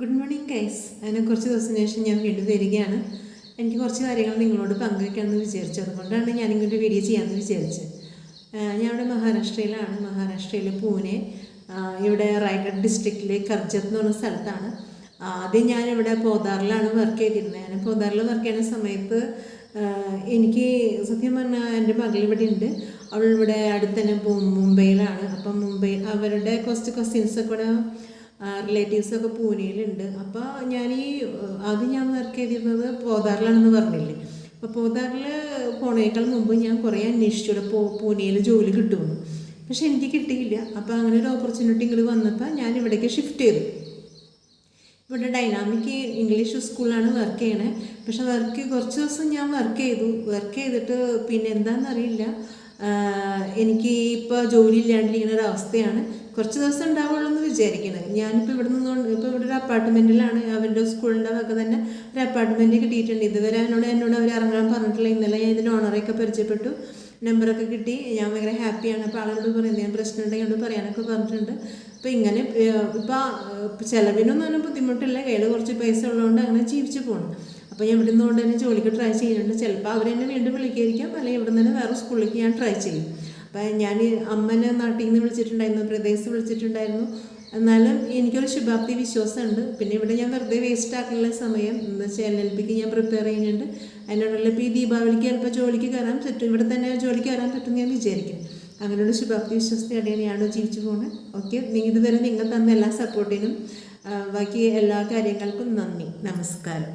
Good morning guys. അതിനെ കുറച്ച് ദിവസത്തിന് ശേഷം ഞാൻ വീണ്ടും വരികയാണ്. എനിക്ക് കുറച്ച് കാര്യങ്ങൾ നിങ്ങളോട് പങ്കുവയ്ക്കാമെന്ന് വിചാരിച്ചു. അതുകൊണ്ടാണ് ഞാനിങ്ങനൊരു വീഡിയോ ചെയ്യാമെന്ന് വിചാരിച്ചത്. ഞാനിവിടെ മഹാരാഷ്ട്രയിലാണ്. മഹാരാഷ്ട്രയിലെ പൂനെ, ഇവിടെ റായ്ഗഡ് ഡിസ്ട്രിക്റ്റിലെ കർജത്ത് എന്ന് പറഞ്ഞ സ്ഥലത്താണ്. ആദ്യം ഞാനിവിടെ പോദാറിലാണ് വർക്ക് ചെയ്തിരുന്നത്. ഞാൻ പോദാറിൽ വർക്ക് ചെയ്യുന്ന സമയത്ത് എനിക്ക് സത്യം പറഞ്ഞാൽ എൻ്റെ മകൾ ഇവിടെ ഉണ്ട്. അവളിവിടെ അടുത്ത് തന്നെ മുംബൈയിലാണ്. അപ്പം അവരുടെ കുറച്ച് കസിൻസൊക്കെ ഇവിടെ റിലേറ്റീവ്സൊക്കെ പൂനെയിലുണ്ട്. അപ്പോൾ ആദ്യം ഞാൻ വർക്ക് ചെയ്തിരുന്നത് പോദാറിലാണെന്ന് പറഞ്ഞില്ലേ. അപ്പോൾ പോദാറിൽ പോണേക്കാൾ മുമ്പ് ഞാൻ കുറേ അന്വേഷിച്ചു പൂനെയിൽ ജോലി കിട്ടുമെന്ന്. പക്ഷെ എനിക്ക് കിട്ടിയില്ല. അപ്പോൾ അങ്ങനെ ഒരു ഓപ്പർച്യൂണിറ്റി ഇങ്ങോട്ട് വന്നപ്പോൾ ഞാൻ ഇവിടേക്ക് ഷിഫ്റ്റ് ചെയ്തു. ഇവിടെ ഡൈനാമിക് ഇംഗ്ലീഷ് സ്കൂളിലാണ് വർക്ക് ചെയ്യണേ. പക്ഷെ കുറച്ച് ദിവസം ഞാൻ വർക്ക് ചെയ്തിട്ട് പിന്നെ എന്താണെന്നറിയില്ല, എനിക്ക് ഇപ്പോൾ ജോലി ഇല്ലാണ്ടിരിക്കുന്ന ഒരവസ്ഥയാണ്. കുറച്ച് ദിവസം ഉണ്ടാവുള്ളൂ എന്ന് വിചാരിക്കുന്നത്. ഞാനിപ്പോൾ ഇവിടെ ഒരു അപ്പാർട്ട്മെൻറ്റിലാണ്. അവരുടെ സ്കൂളിൻ്റെ വക തന്നെ ഒരു അപ്പാർട്ട്മെൻറ്റ് കിട്ടിയിട്ടുണ്ട്. ഇതുവരെ എന്നോട് അവർ ഇറങ്ങാൻ പറഞ്ഞിട്ടില്ല. ഇന്നലെ ഞാൻ ഇതിൻ്റെ ഓണറൊക്കെ പരിചയപ്പെട്ടു, നമ്പറൊക്കെ കിട്ടി. ഞാൻ ഭയങ്കര ഹാപ്പിയാണ്. അപ്പോൾ ആളോട് പറയുന്നത് ഞാൻ പ്രശ്നം ഉണ്ടെങ്കിൽ പറയാനൊക്കെ പറഞ്ഞിട്ടുണ്ട്. അപ്പോൾ ഇങ്ങനെ ഇപ്പോൾ ചിലവിനൊന്നും അങ്ങനെ ബുദ്ധിമുട്ടില്ല. കയ്യിൽ കുറച്ച് പൈസ ഉള്ളതുകൊണ്ട് അങ്ങനെ ജീവിച്ച് പോകണം. അപ്പോൾ ഞാൻ ഇവിടെ നിന്നുകൊണ്ട് തന്നെ ജോലിക്ക് ട്രൈ ചെയ്യുന്നുണ്ട്. ചിലപ്പോൾ അവരെന്നെ വീണ്ടും വിളിക്കായിരിക്കാം, അല്ലെങ്കിൽ ഇവിടെ നിന്ന് വേറെ സ്കൂളിലേക്ക് ഞാൻ ട്രൈ ചെയ്യും. അപ്പം ഞാൻ അമ്മനെ നാട്ടിൽ നിന്ന് വിളിച്ചിട്ടുണ്ടായിരുന്നു, പ്രദേശത്ത് വിളിച്ചിട്ടുണ്ടായിരുന്നു. എന്നാലും എനിക്കൊരു ശുഭാപ്തി വിശ്വാസമുണ്ട്. പിന്നെ ഇവിടെ ഞാൻ വെറുതെ വേസ്റ്റ് ആക്കാനുള്ള സമയം എന്ന് വെച്ചാൽ LLBക്ക് ഞാൻ പ്രിപ്പയർ ചെയ്യുന്നുണ്ട്. അതിനോടുള്ള ഇപ്പോൾ ഈ ദീപാവലിക്ക് ചിലപ്പോൾ ജോലിക്ക് കയറാൻ പറ്റും, ഇവിടെ തന്നെ ജോലിക്ക് കയറാൻ പറ്റും ഞാൻ വിചാരിക്കും. അങ്ങനെയുള്ള ശുഭാപ്തി വിശ്വാസത്തോടെയാണ് ഞാൻ ജീവിച്ചു പോകുന്നത്. ഓക്കെ, ഇതുവരെ നിങ്ങൾ തന്ന എല്ലാ സപ്പോർട്ടിനും ബാക്കി എല്ലാ കാര്യങ്ങൾക്കും നന്ദി. നമസ്കാരം.